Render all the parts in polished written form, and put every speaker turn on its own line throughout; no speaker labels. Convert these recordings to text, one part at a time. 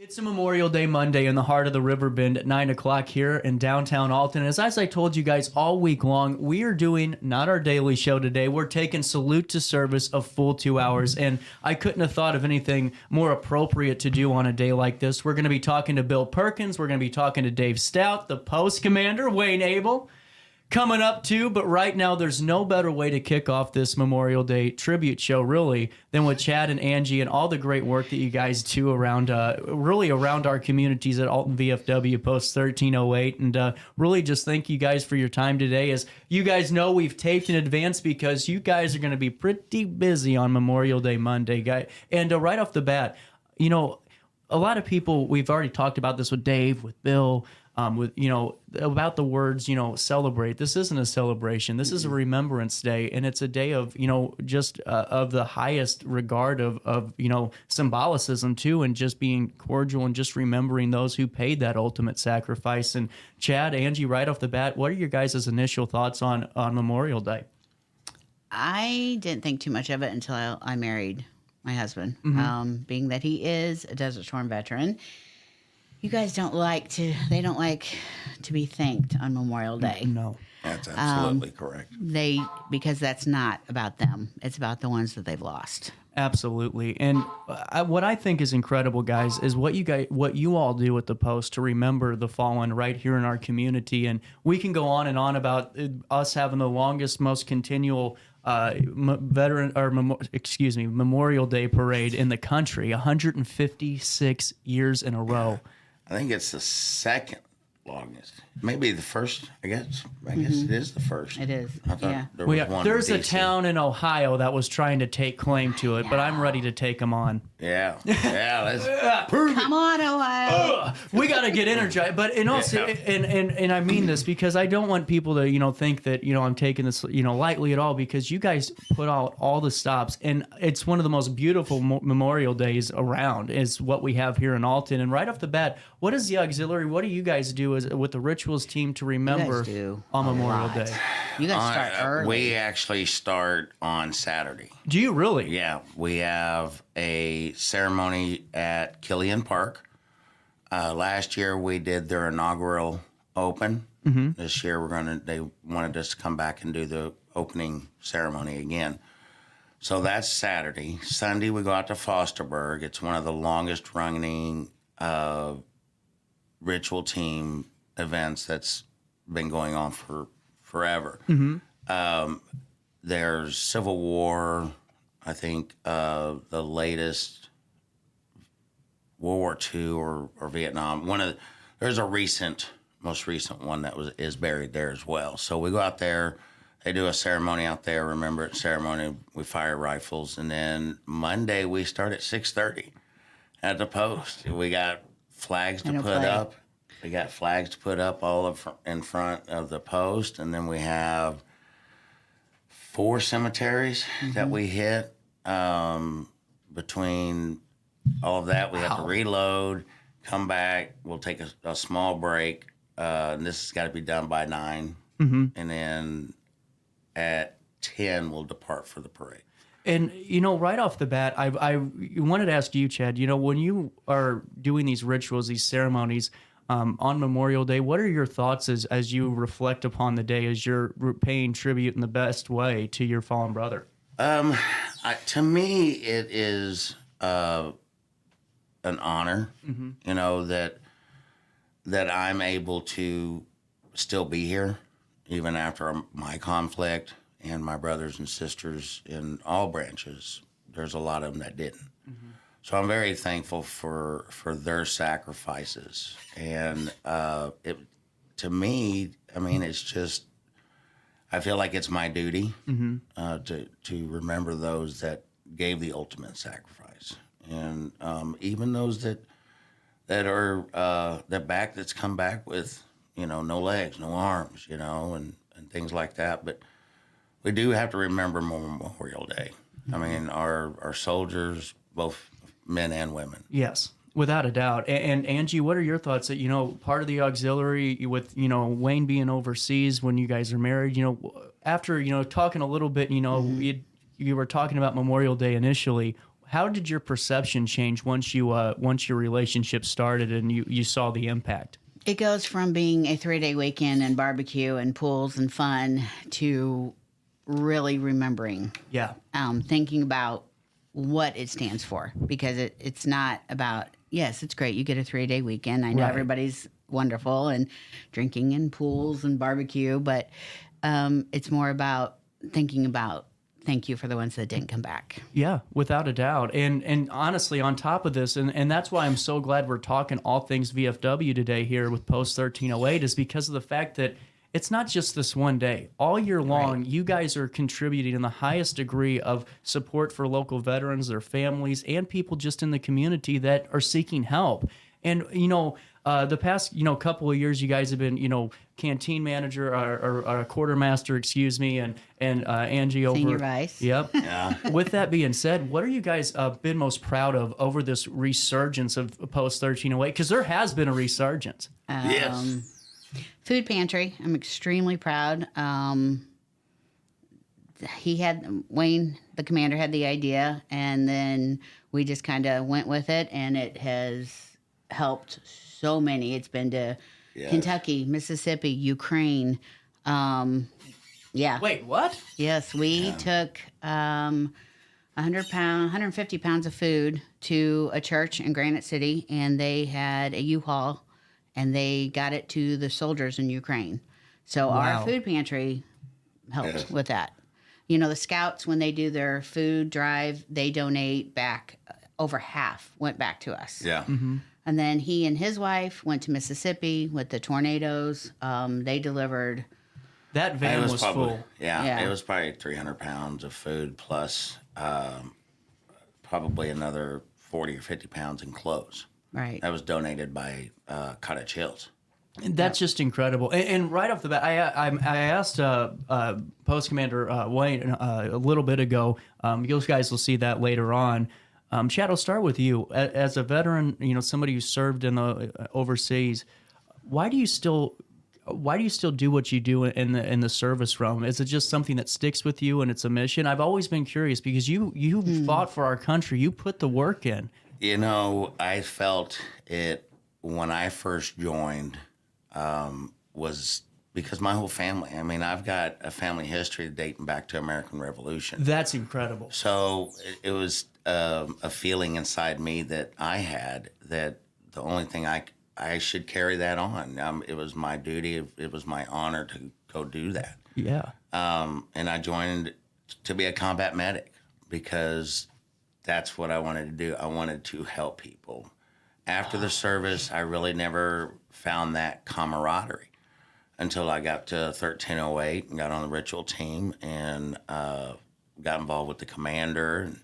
It's a Memorial Day Monday in the heart of the River Bend at 9 o'clock here in downtown Alton. As I told you guys all week long, we are doing not our daily show today. We're taking Salute to Service a full 2 hours, and I couldn't have thought of anything more appropriate to do on a day like this. We're going to be talking to Bill Perkins. We're going to be talking to Dave Stout, the Post Commander, Wayne Abel, coming up too. But right now, there's no better way to kick off this Memorial Day tribute show, really, than with Chad and Angie and all the great work that you guys do around, really around our communities at Alton VFW Post 1308. And really just thank you guys for your time today. As you guys know, we've taped in advance because you guys are going to be pretty busy on Memorial Day Monday, guy. And right off the bat, you know, a lot of people, we've already talked about this with Dave, with Bill, with, you know, about the words, you know, celebrate. This isn't a celebration. This is a remembrance day. And it's a day of, you know, just of the highest regard of, you know, symbolicism too, and just being cordial and just remembering those who paid that ultimate sacrifice. And Chad, Angie, right off the bat, what are your guys' initial thoughts on Memorial Day?
I didn't think too much of it until I married my husband. Being that he is a Desert Storm veteran, you guys don't like to be thanked on Memorial Day.
No.
That's absolutely correct.
Because that's not about them. It's about the ones that they've lost.
Absolutely. And what I think is incredible, guys, is what you all do at the Post to remember the fallen right here in our community. And we can go on and on about us having the longest, most continual Memorial Day parade in the country, 156 years in a row.
I think it's the second longest. Maybe the first, I guess. I guess it is the first.
It is,
I thought
yeah.
there was one
There's
in
a
DC.
town in Ohio that was trying to take claim to it, but I'm ready to take them on.
Yeah. Yeah, let's prove it.
Come on, Ohio.
We got to get energized. But in also, and I mean this because I don't want people to, you know, think that, you know, I'm taking this, you know, lightly at all, because you guys put out all the stops, and it's one of the most beautiful Memorial Days around is what we have here in Alton. And right off the bat, what is the auxiliary? What do you guys do with the rituals team to remember on Memorial Day?
You guys start early.
We actually start on Saturday.
Do you really?
Yeah, we have a ceremony at Killian Park. Last year we did their inaugural open. This year they wanted us to come back and do the opening ceremony again. So that's Saturday. Sunday we go out to Fosterburg. It's one of the longest running ritual team events that's been going on for forever. There's Civil War, I think the latest World War II or Vietnam. There's a most recent one that is buried there as well. So we go out there, they do a ceremony out there, remembrance ceremony. We fire rifles, and then Monday we start at 6:30 at the Post. We got flags to put up. We got flags to put up all in front of the Post, and then we have 4 cemeteries that we hit. Between all of that, we have to reload, come back. We'll take a small break. And this has got to be done by 9. And then at 10, we'll depart for the parade.
And, you know, right off the bat, I wanted to ask you, Chad, you know, when you are doing these rituals, these ceremonies on Memorial Day, what are your thoughts as you reflect upon the day, as you're paying tribute in the best way to your fallen brother?
To me, it is an honor, you know, that I'm able to still be here, even after my conflict and my brothers and sisters in all branches. There's a lot of them that didn't. So I'm very thankful for their sacrifices. And to me, I mean, it's just, I feel like it's my duty to remember those that gave the ultimate sacrifice. And even those that's come back with, you know, no legs, no arms, you know, and things like that. But we do have to remember Memorial Day. I mean, our soldiers, both men and women.
Yes, without a doubt. And Angie, what are your thoughts that, you know, part of the auxiliary with, you know, Wayne being overseas when you guys are married, you know, after, you know, talking a little bit, you know, you were talking about Memorial Day initially. how did your perception change once your relationship started and you saw the impact?
It goes from being a 3-day weekend and barbecue and pools and fun to really remembering,
Yeah.
thinking about what it stands for, because it's not about, yes, it's great. You get a 3-day weekend. I know
Right.
everybody's wonderful and drinking and pools and barbecue, but it's more about thinking about thank you for the ones that didn't come back.
Yeah, without a doubt. And honestly, on top of this, and that's why I'm so glad we're talking all things VFW today here with Post 1308, is because of the fact that it's not just this one day. All year long, you guys are contributing in the highest degree of support for local veterans, their families, and people just in the community that are seeking help. And, the past, couple of years, you guys have been, canteen manager or quartermaster, excuse me, and Angie over.
Senior vice.
Yep.
Yeah.
With that being said, what are you guys been most proud of over this resurgence of Post 1308? Because there has been a resurgence.
Yes.
Food pantry. I'm extremely proud. Wayne, the commander, had the idea, and then we just kind of went with it, and it has helped so many. It's been to Kentucky, Mississippi, Ukraine. Yeah.
Wait, what?
Yes, we took 150 pounds of food to a church in Granite City, and they had a U-Haul, and they got it to the soldiers in Ukraine. So
Wow.
our food pantry helped with that. The scouts, when they do their food drive, they donate back. Over half went back to us.
Yeah.
And then he and his wife went to Mississippi with the tornadoes. They delivered.
That van was
probably
full.
Yeah.
It was probably 300 pounds of food plus probably another 40 or 50 pounds in clothes.
Right.
That was donated by Cottage Hills.
And that's just incredible. And right off the bat, I asked Post Commander Wayne a little bit ago. You guys will see that later on. Chad, I'll start with you. As a veteran, somebody who served in the overseas, why do you still do what you do in the service realm? Is it just something that sticks with you and it's a mission? I've always been curious because you fought for our country. You put the work in.
I felt it when I first joined was because my whole family. I mean, I've got a family history dating back to American Revolution.
That's incredible.
So it was a feeling inside me that I had that the only thing I should carry that on. It was my duty. It was my honor to go do that.
Yeah.
And I joined to be a combat medic because that's what I wanted to do. I wanted to help people. After the service, I really never found that camaraderie until I got to 1308 and got on the ritual team and got involved with the commander and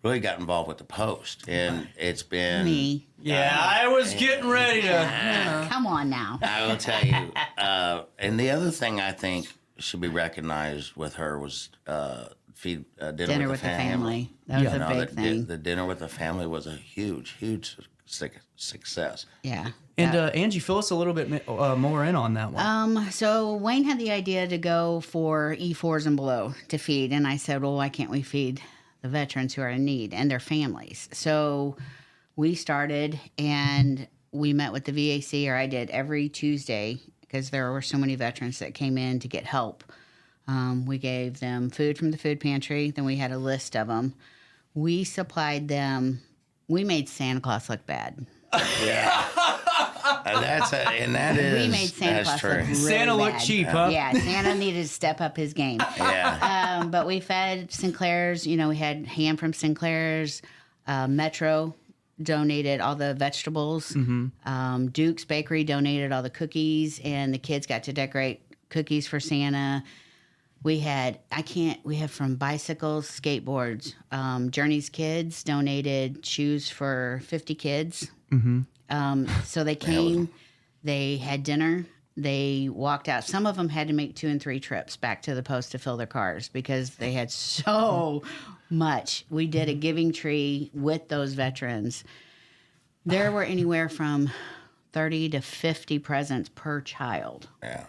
really got involved with the post. And it's been...
Me.
Yeah, I was getting ready to...
Come on now.
I will tell you. And the other thing I think should be recognized with her was dinner with the family.
That was a big thing.
The dinner with the family was a huge success.
Yeah.
And Angie, fill us a little bit more in on that one.
So Wayne had the idea to go for E4s and below to feed. And I said, well, why can't we feed the veterans who are in need and their families? So we started and we met with the VAC, or I did, every Tuesday because there were so many veterans that came in to get help. We gave them food from the food pantry. Then we had a list of them. We supplied them. We made Santa Claus look bad.
Yeah.
We made Santa Claus
true.
look really
Santa looked
bad.
cheap, huh?
Yeah, Santa needed to step up his game.
Yeah.
But we fed Sinclair's. We had ham from Sinclair's. Metro donated all the vegetables. Duke's Bakery donated all the cookies, and the kids got to decorate cookies for Santa. We have from bicycles, skateboards. Journey's Kids donated shoes for 50 kids. So they came, they had dinner, they walked out. Some of them had to make 2 and 3 trips back to the post to fill their cars because they had so much. We did a giving tree with those veterans. There were anywhere from 30 to 50 presents per child.
Yeah.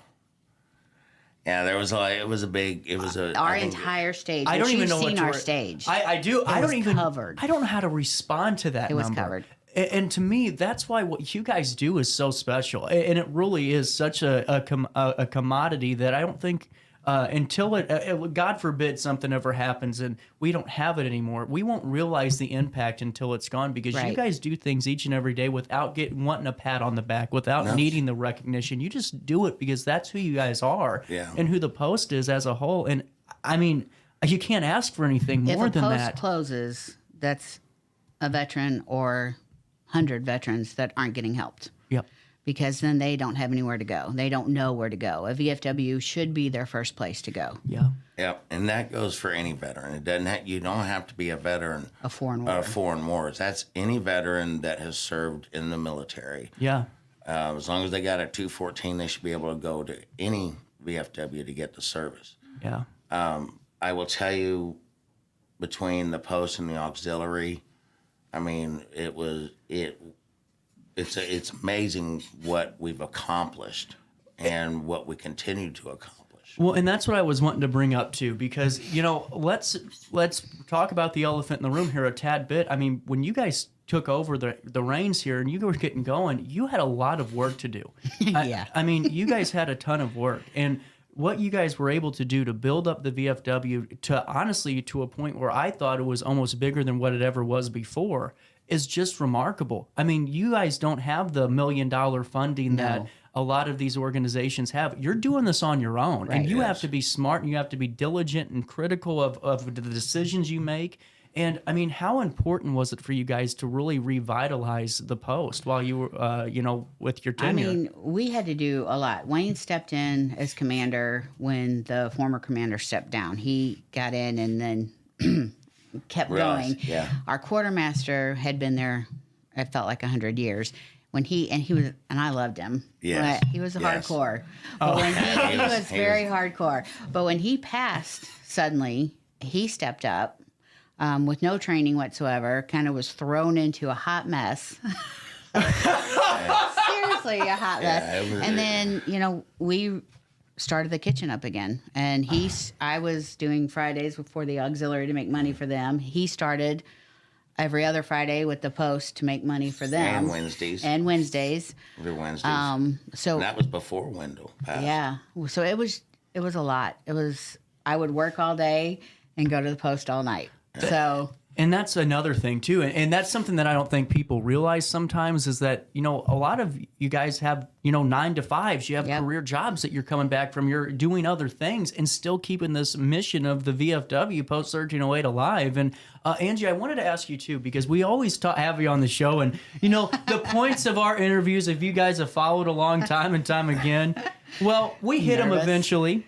Yeah, there was it was a big. It was a
Our entire stage.
I don't even know
seen
what
our stage.
I do. I
was
don't even.
covered.
I don't know how to respond to that.
It was
number.
covered.
And to me, that's why what you guys do is so special, and it really is such a commodity that I don't think until God forbid something ever happens and we don't have it anymore, we won't realize the impact until it's gone. Because you
Right.
guys do things each and every day without wanting a pat on the back, without needing the recognition. You just do it because that's who you guys are,
and
who the Post is as a whole. And I mean, you can't ask for anything more than
If a post
that.
closes, that's a veteran or 100 veterans that aren't getting helped.
Yep.
Because then they don't have anywhere to go. They don't know where to go. A VFW should be their first place to go.
Yeah.
Yep, and that goes for any veteran. It doesn't. You don't have to be a veteran
A foreign war.
of foreign wars. That's any veteran that has served in the military.
Yeah.
As long as they got a 214, they should be able to go to any VFW to get the service.
Yeah.
I will tell you, between the Post and the auxiliary, I mean, it's amazing what we've accomplished and what we continue to accomplish.
Well, and that's what I was wanting to bring up too, because let's talk about the elephant in the room here a tad bit. I mean, when you guys took over the reins here and you were getting going, you had a lot of work to do.
Yeah.
I mean, you guys had a ton of work, and what you guys were able to do to build up the VFW to honestly to a point where I thought it was almost bigger than what it ever was before is just remarkable. I mean, you guys don't have the $1 million funding that a lot of these organizations have. You're doing this on your own, and you have to be smart and you have to be diligent and critical of the decisions you make. And I mean, how important was it for you guys to really revitalize the Post while you were, with your tenure?
I mean, we had to do a lot. Wayne stepped in as commander when the former commander stepped down. He got in and then kept going.
Yeah.
Our quartermaster had been there, it felt like 100 years. When he was, and I loved him.
Yes.
But he was hardcore. But when he was very hardcore. But when he passed, suddenly he stepped up with no training whatsoever. Kind of was thrown into a hot mess. Seriously, a hot mess. And then we started the kitchen up again. And I was doing Fridays before the auxiliary to make money for them. He started every other Friday with the Post to make money for them.
And Wednesdays.
Every Wednesdays.
So that was before Wendell passed.
Yeah. So it was a lot. I would work all day and go to the Post all night. So.
And that's another thing too, and that's something that I don't think people realize sometimes is that a lot of you guys have 9 to 5s. You have career jobs that you're coming back from. You're doing other things and still keeping this mission of the VFW Post 1308 alive. And Angie, I wanted to ask you too, because we always have you on the show, and the points of our interviews, if you guys have followed along time and time again, well, we hit them eventually,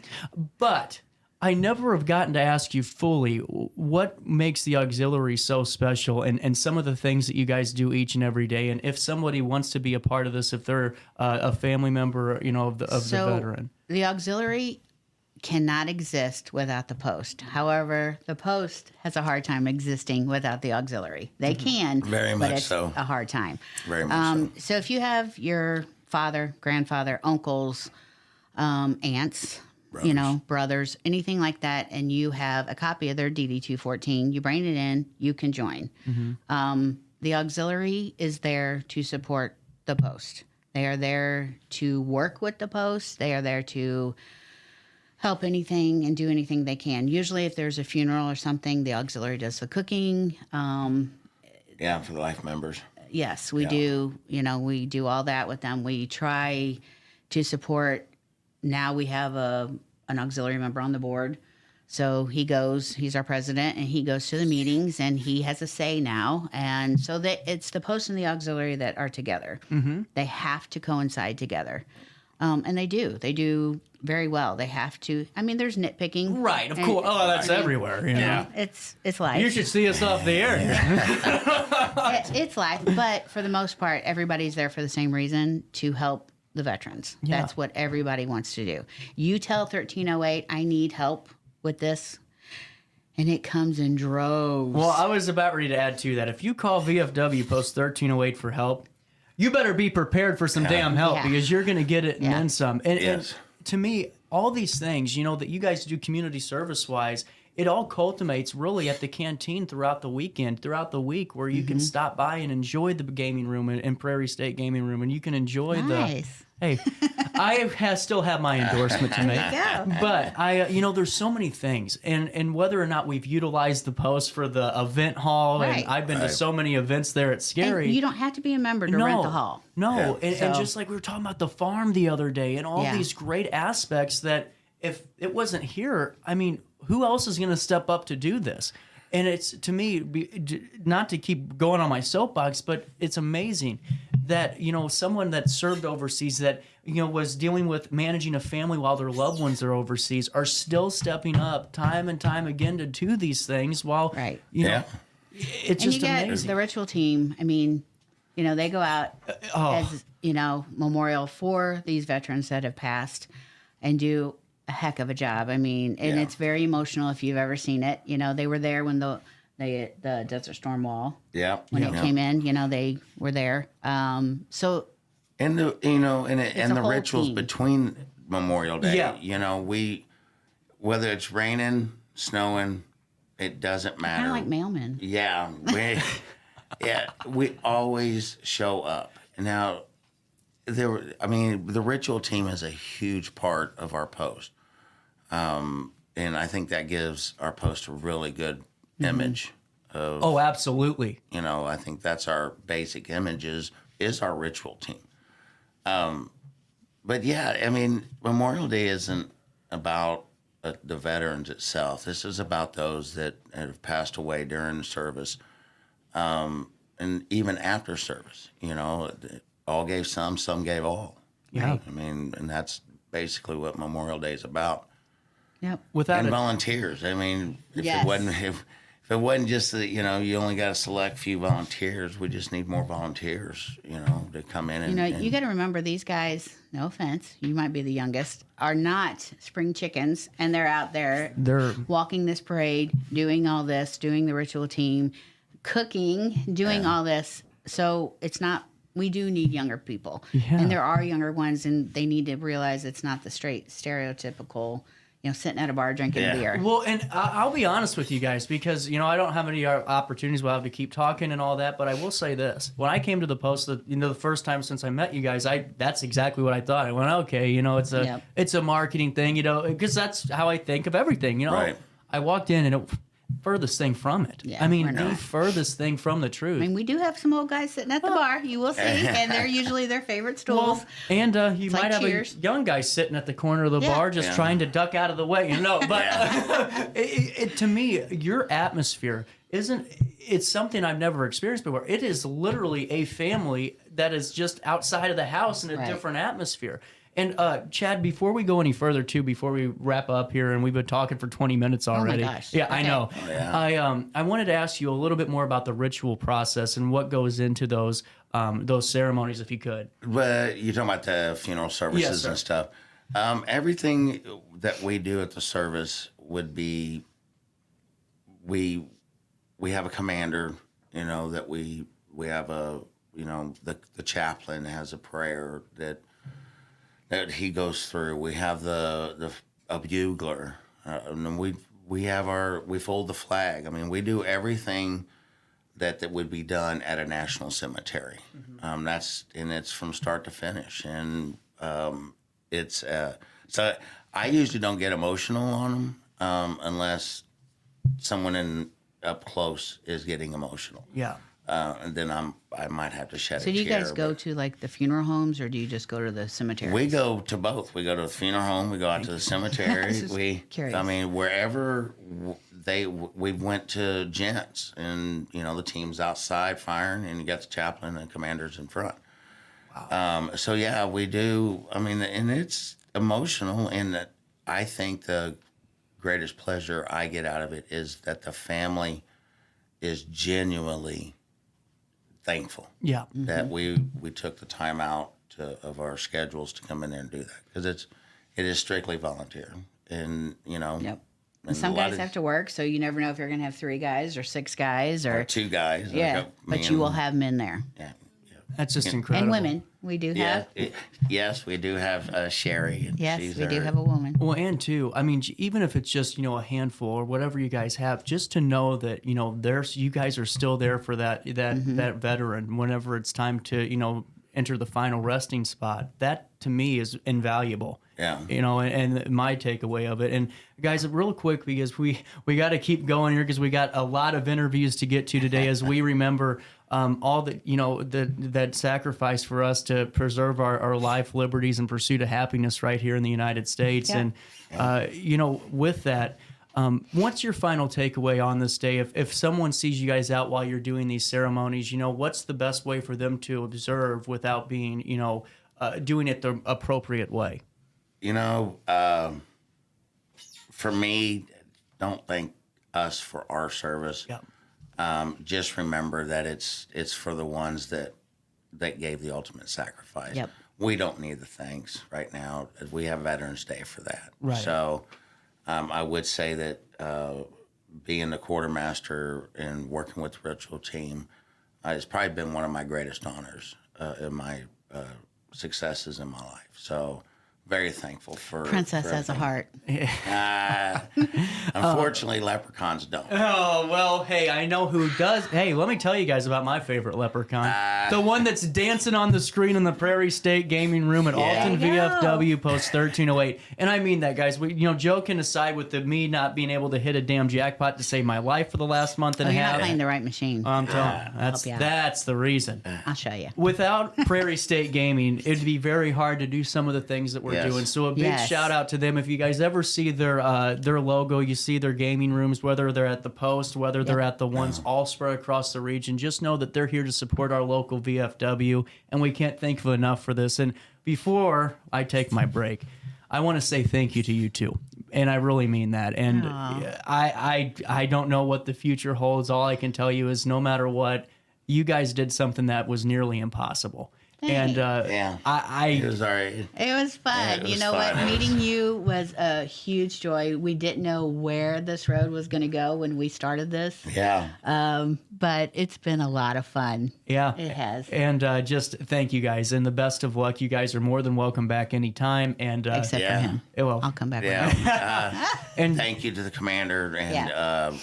but I never have gotten to ask you fully what makes the auxiliary so special and some of the things that you guys do each and every day. And if somebody wants to be a part of this, if they're a family member, of the veteran.
The auxiliary cannot exist without the Post. However, the Post has a hard time existing without the auxiliary. They can,
Very
but
much
it's
so.
a hard time.
Very much so.
So if you have your father, grandfather, uncles, aunts, brothers, anything like that, and you have a copy of their DD-214, you bring it in, you can join. The auxiliary is there to support the Post. They are there to work with the Post. They are there to help anything and do anything they can. Usually if there's a funeral or something, the auxiliary does the cooking.
For the life members.
Yes, we do. We do all that with them. We try to support. Now we have an auxiliary member on the board. So he's our president, and he goes to the meetings, and he has a say now. And so it's the Post and the auxiliary that are together. Mm-hmm. They have to coincide together. And they do. They do very well. They have to. I mean, there's nitpicking.
Right, of course. Oh, that's everywhere.
Yeah. It's life.
You should see us off the air.
It's life. But for the most part, everybody's there for the same reason, to help the veterans.
Yeah.
That's what everybody wants to do. You tell 1308, I need help with this, and it comes in droves.
Well, I was about ready to add to that. If you call VFW Post 1308 for help, you better be prepared for some damn help, because you're going to get it and then some. And to me, all these things, that you guys do community service wise, it all culminates really at the canteen throughout the weekend, throughout the week, where you can stop by and enjoy the gaming room and Prairie State Gaming Room, and you can enjoy
Nice.
Hey, I still have my endorsement to make.
There you go.
But there's so many things, and whether or not we've utilized the post for the event hall,
Right.
and I've been to so many events there at Scary.
And you don't have to be a member to rent the hall.
No,
Yeah.
and
So-
just like we were talking about the farm the other day, and all
Yeah.
these great aspects that if it wasn't here, I mean, who else is going to step up to do this? And it's, to me, not to keep going on my soapbox, but it's amazing that, someone that served overseas, that, was dealing with managing a family while their loved ones are overseas, are still stepping up time and time again to do these things while,
Right.
it's
And
just
you get
amazing.
the ritual team. I mean, they go out as, memorial for these veterans that have passed and do a heck of a job. I mean, and it's very emotional if you've ever seen it. They were there when the Desert Storm Wall, when it came in, they were there. So
And the and
a
the
whole
rituals
team.
between Memorial Day.
Yeah.
We whether it's raining, snowing, it doesn't matter.
kind of like mailmen.
Yeah, we always show up. Now, the ritual team is a huge part of our post, and I think that gives our post a really good image.
Oh, absolutely.
I think that's our basic image is our ritual team. But yeah, I mean, Memorial Day isn't about the veterans itself. This is about those that have passed away during the service, and even after service. All gave some gave all.
Yeah.
I mean, and that's basically what Memorial Day is about.
Yep.
Without
And
a
volunteers. I mean, if
Yes.
it wasn't just that, you only got to select few volunteers. We just need more volunteers, to come in and
You got to remember these guys, no offense, you might be the youngest, are not spring chickens, and they're out there
They're
walking this parade, doing all this, doing the ritual team, cooking, doing all this. So it's not, we do need younger people.
Yeah.
And there are younger ones, and they need to realize it's not the straight stereotypical, sitting at a bar drinking
Yeah.
beer.
Well, and I'll be honest with you guys, because I don't have any opportunities. We'll have to keep talking and all that. But I will say this: when I came to the post, the first time since I met you guys, that's exactly what I thought. I went, okay, it's a marketing thing, because that's how I think of everything.
Right.
I walked in and furthest thing from it.
Yeah,
I mean,
we're
the
not.
furthest thing from the truth.
I mean, we do have some old guys sitting at the bar, you will see, and they're usually their favorite stools.
Well, and you might
like
have
Cheers.
a young guy sitting at the corner of the
Yeah.
bar just
Yeah.
trying to duck out of the way, But to me, your atmosphere it's something I've never experienced before. It is literally a family that is just outside of the house in a
Right.
different atmosphere. And Chad, before we go any further, before we wrap up here, and we've been talking for 20 minutes already.
gosh.
Yeah, I
Okay.
know.
yeah.
I wanted to ask you a little bit more about the ritual process and what goes into those ceremonies, if you could.
But you're talking about the funeral services
Yes, sir.
and stuff. Everything that we do at the service would be, we have a commander, that we have the chaplain has a prayer that he goes through. We have a bugler, and we fold the flag. I mean, we do everything that would be done at a national cemetery. It's from start to finish, and it's so I usually don't get emotional on them unless someone up close is getting emotional.
Yeah.
And then I might have to shed a
So do you
tear.
guys go
but
to like the funeral homes, or do you just go to the cemetery?
We go to both. We go to the funeral home. We go out to the cemetery.
Just curious.
I mean, wherever we went to gents, and the team's outside firing, and you got the chaplain and commanders in front. Wow. So yeah, we do. I mean, and it's emotional, and that I think the greatest pleasure I get out of it is that the family is genuinely thankful
Yeah.
that we took the time out of our schedules to come in there and do that, because it is strictly volunteer, and
Yep.
and
Some
a lot
guys
of-
have to work, so you never know if you're going to have 3 guys or 6 guys or
2 guys.
yeah.
like me
But you will
and-
have men there.
yeah,
That's just incredible.
And women, we do
Yeah.
have.
Yes, we do have Sherry. And
Yes,
she's
we do
our-
have a woman.
Well, and too, I mean, even if it's just, a handful or whatever you guys have, just to know that, you guys are still there for that veteran whenever it's time to, enter the final resting spot. That to me is invaluable.
Yeah.
And my takeaway of it. And guys, real quick, because we got to keep going here because we got a lot of interviews to get to today as we remember all that, that sacrifice for us to preserve our life, liberties, and pursuit of happiness right here in the United States.
Yeah.
And, with that, what's your final takeaway on this day? If someone sees you guys out while you're doing these ceremonies, what's the best way for them to observe without being, doing it the appropriate way?
For me, don't thank us for our service.
Yeah.
Just remember that it's for the ones that gave the ultimate sacrifice.
Yep.
We don't need the thanks right now. We have Veterans Day for that.
Right.
So I would say that being the quartermaster and working with the ritual team has probably been one of my greatest honors in my successes in my life. So very thankful for
Princess has a heart.
Unfortunately, leprechauns don't.
Oh, well, hey, I know who does. Hey, let me tell you guys about my favorite leprechaun. The one that's dancing on the screen in the Prairie State Gaming Room at Alton
There you go.
VFW Post 1308. And I mean that, guys. We, joking aside with me not being able to hit a damn jackpot to save my life for the last month and
Oh,
a
you're
half.
not playing the right machine.
I'm telling you,
Help you out.
that's the reason.
I'll show you.
Without Prairie State Gaming, it'd be very hard to do some of the things that we're
Yes.
doing. So a big
Yes.
shout out to them. If you guys ever see their logo, you see their gaming rooms, whether they're at the Post, whether they're at the ones all spread across the region, just know that they're here to support our local VFW, and we can't thank them enough for this. And before I take my break, I want to say thank you to you two. And I really mean that. And I don't know what the future holds. All I can tell you is no matter what, you guys did something that was nearly impossible. And
Yeah. It was all right.
It was fun.
Yeah, it
You
was
know
fun.
what? Meeting you was a huge joy. We didn't know where this road was going to go when we started this,
Yeah.
but it's been a lot of fun.
yeah.
It has.
And just thank you guys, and the best of luck. You guys are more than welcome back anytime. And
Except
Yeah.
for him.
well,
I'll come back with
Yeah.
him.
and
Thank you to the commander and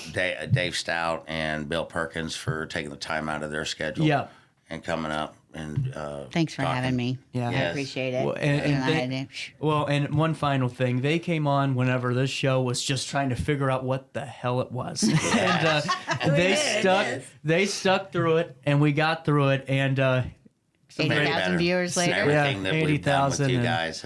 Dave Stout and Bill Perkins for taking the time out of their schedule
Yeah.
and coming up and
Thanks for
talking.
having me.
Yeah.
I
Yes.
appreciate it.
Well, and
I
they-
had to-
well, and one final thing, they came on whenever this show was just trying to figure out what the hell it was, and they stuck through it, and we got through it, and
80,000 viewers later.
Everything that we've done with
80,000
you
and-
guys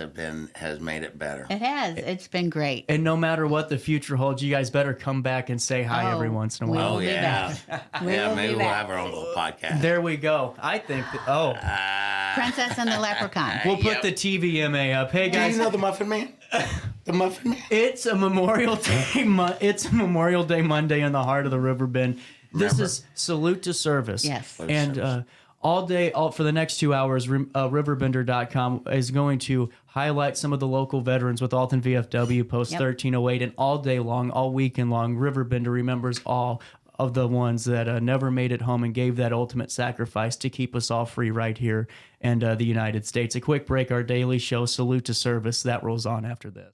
has made it better.
It has. It's been great.
and no matter what the future holds, you guys better come back and say hi every
Oh,
once in a
we
while.
will
Oh
be
yeah,
We
yeah.
will
Maybe
be
we'll
back.
have our own little podcast.
There we go. I think
Princess and the Leprechaun.
we'll put
Yep.
the TVMA up. Hey
Do you
guys,
know the Muffin Man? The Muffin Man.
it's a Memorial Day. It's a Memorial Day Monday in the heart of the Riverbend. This
Remember.
is Salute to Service.
Yes.
And all day, for the next 2 hours, RiverBender.com is going to highlight some of the local veterans with Alton VFW Post
Yep.
1308. And all day long, all weekend long, Riverbender remembers all of the ones that never made it home and gave that ultimate sacrifice to keep us all free right here in the United States. A quick break, our daily show, Salute to Service, that rolls on after this.